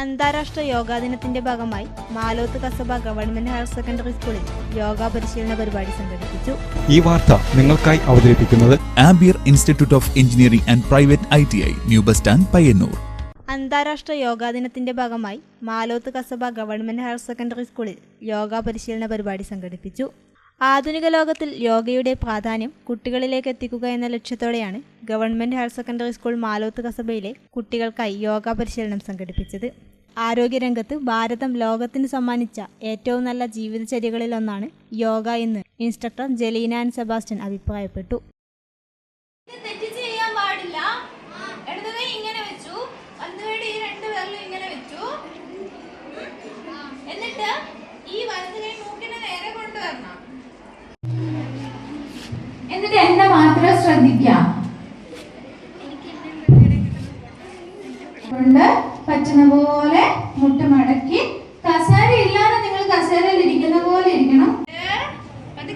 അന്താരാഷ്ട്ര യോഗാ ദിനത്തിന്റെ ഭാഗമായി Maloth Kasaba government higher secondary സ്കൂളിൽ യോഗാ പരിശീലന പരിപാടി സംഘടിപ്പിച്ചു. ഈ വാർത്ത നിങ്ങൾക്കായി അവതരിപ്പിക്കുന്നത് ampere institute of engineering and private ITI, new bus stand, Payyanur. അന്താരാഷ്ട്ര യോഗാ ദിനത്തിന്റെ ഭാഗമായി Maloth Kasaba government higher secondary സ്കൂളിൽ യോഗാ പരിശീലന പരിപാടി സംഘടിപ്പിച്ചു. ആധുനിക ലോകത്തിൽ യോഗയുടെ പ്രാധാന്യം കുട്ടികളിലേക്ക് എത്തിക്കുക എന്ന ലക്ഷ്യത്തോടെയാണ് government higher secondary school Maloth കസബയിലെ കുട്ടികൾക്കായി യോഗാ പരിശീലനം സംഘടിപ്പിച്ചത്. ആരോഗ്യരംഗത്ത് ഭാരതം ലോകത്തിന് സമ്മാനിച്ച ഏറ്റവും നല്ല ജീവിതചര്യകളിലൊന്നാണ് യോഗ എന്ന് ഇൻസ്ട്രക്ടർ ജലീന ആൻഡ് സെബാസ്റ്റ്യൻ അഭിപ്രായപ്പെട്ടു. എന്നിട്ട് എന്നെ മാത്രം ശ്രദ്ധിക്കാം. കൊണ്ട് പറ്റുന്ന പോലെ മുട്ട മടക്കി, കസേര ഇല്ലാതെ നിങ്ങൾ കസേരയിൽ ഇരിക്കുന്ന പോലെ ഇരിക്കണം. 3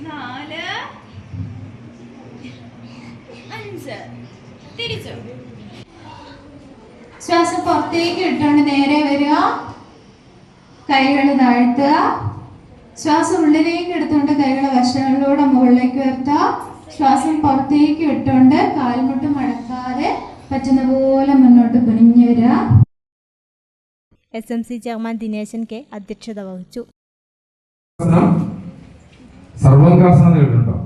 4 5 തിരിച്ചു. ശ്വാസം പുറത്തേക്ക് ഇട്ടുകൊണ്ട് നേരെ വരിക, കൈകൾ താഴ്ത്തുക. ശ്വാസം ഉള്ളിലേക്ക് എടുത്തുകൊണ്ട് കൈകളെ വശങ്ങളിലൂടെ മുകളിലേക്ക് ഉയർത്തുക. ശ്വാസം പുറത്തേക്ക് ഇട്ടുകൊണ്ട് കാൽമുട്ട് മടക്കാതെ പറ്റുന്ന പോലെ മുന്നോട്ട് കുനിഞ്ഞു വരിക. SMC ചെയർമാൻ ദിനേശൻ കെ അധ്യക്ഷത വഹിച്ചു. സർവാംഗാസനം കേട്ടിട്ടുണ്ടോ?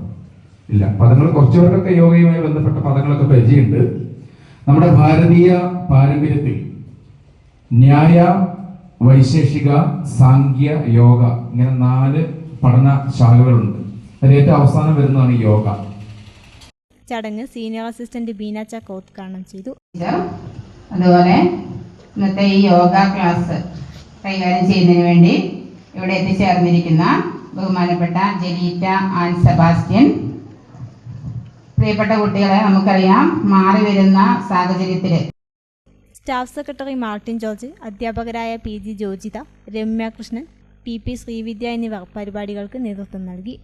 ഇല്ല. പദങ്ങൾ കുറച്ചുപേർക്കൊക്കെ യോഗയുമായി ബന്ധപ്പെട്ട പദങ്ങളൊക്കെ പരിചയമുണ്ട്. നമ്മുടെ ഭാരതീയ പാരമ്പര്യത്തിൽ ന്യായ, വൈശേഷിക, സാംഖ്യ, യോഗ ഇങ്ങനെ 4 പഠന ശാഖകളുണ്ട്. അതിൽ ഏറ്റവും അവസാനം വരുന്നതാണ് യോഗ. ചടങ്ങ് സീനിയർ അസിസ്റ്റന്റ് ബീന ചക്ക ഉദ്ഘാടനം ചെയ്തു. അതുപോലെ ഇന്നത്തെ ഈ യോഗ ക്ലാസ് കൈകാര്യം ചെയ്യുന്നതിന് വേണ്ടി ഇവിടെ എത്തിച്ചേർന്നിരിക്കുന്ന ബഹുമാനപ്പെട്ട ജലീറ്റ ആൻഡ് സെബാസ്റ്റ്യൻ, പ്രിയപ്പെട്ട കുട്ടികളെ, നമുക്കറിയാം മാറി വരുന്ന സാഹചര്യത്തിൽ സ്റ്റാഫ് സെക്രട്ടറി മാർട്ടിൻ ജോർജ്, അധ്യാപകരായ PG ജോജിത, രമ്യ കൃഷ്ണൻ, PP ശ്രീവിദ്യ എന്നിവർ പരിപാടികൾക്ക് നേതൃത്വം നൽകി.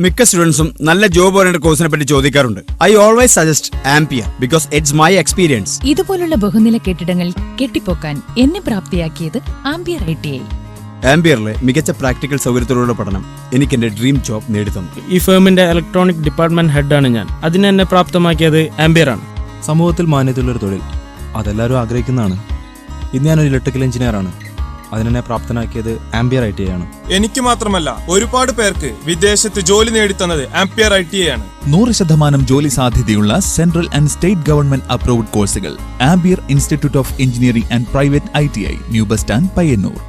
മിക്ക സ്റ്റുഡൻസും നല്ല ജോബ് ഓറിയന്റഡ് കോഴ്സിനെ പറ്റി ചോദിക്കാറുണ്ട്. I always suggest ampere because it's my experience. ഇതുപോലുള്ള ബഹുനില കെട്ടിടങ്ങൾ കെട്ടിപ്പൊക്കാൻ എന്നെ പ്രാപ്തിയാക്കിയത് ആംപിയർ ITI. ആംപിയറിലെ മികച്ച പ്രാക്ടിക്കൽ സൗകര്യത്തോടുള്ള പഠനം എനിക്ക് എന്റെ ഡ്രീം ജോബ് നേടിത്തന്നു. ഈ ഫേമിന്റെ ഇലക്ട്രോണിക് ഡിപ്പാർട്ട്മെന്റ് ഹെഡാണ് ഞാൻ. അതിനെ എന്നെ പ്രാപ്തമാക്കിയത് ആംപിയർ ആണ്. സമൂഹത്തിൽ മാന്യതയുള്ളൊരു തൊഴിൽ അതെല്ലാവരും ആഗ്രഹിക്കുന്നതാണ്. ഇന്ന് ഞാനൊരു ഇലക്ട്രിക്കൽ എഞ്ചിനീയർ ആണ്. അതിനെ പ്രാപ്തനാക്കിയത് ആംപിയർ ITI ആണ്. എനിക്ക് മാത്രമല്ല, ഒരുപാട് പേർക്ക് വിദേശത്ത് ജോലി നേടിത്തന്നത് ആംപിയർ ITI ആണ്. 100% ജോലി സാധ്യതയുള്ള central and state government approved കോഴ്സുകൾ. ആംബിയർ institute of engineering and private ITI, new bus stand, Payyanur.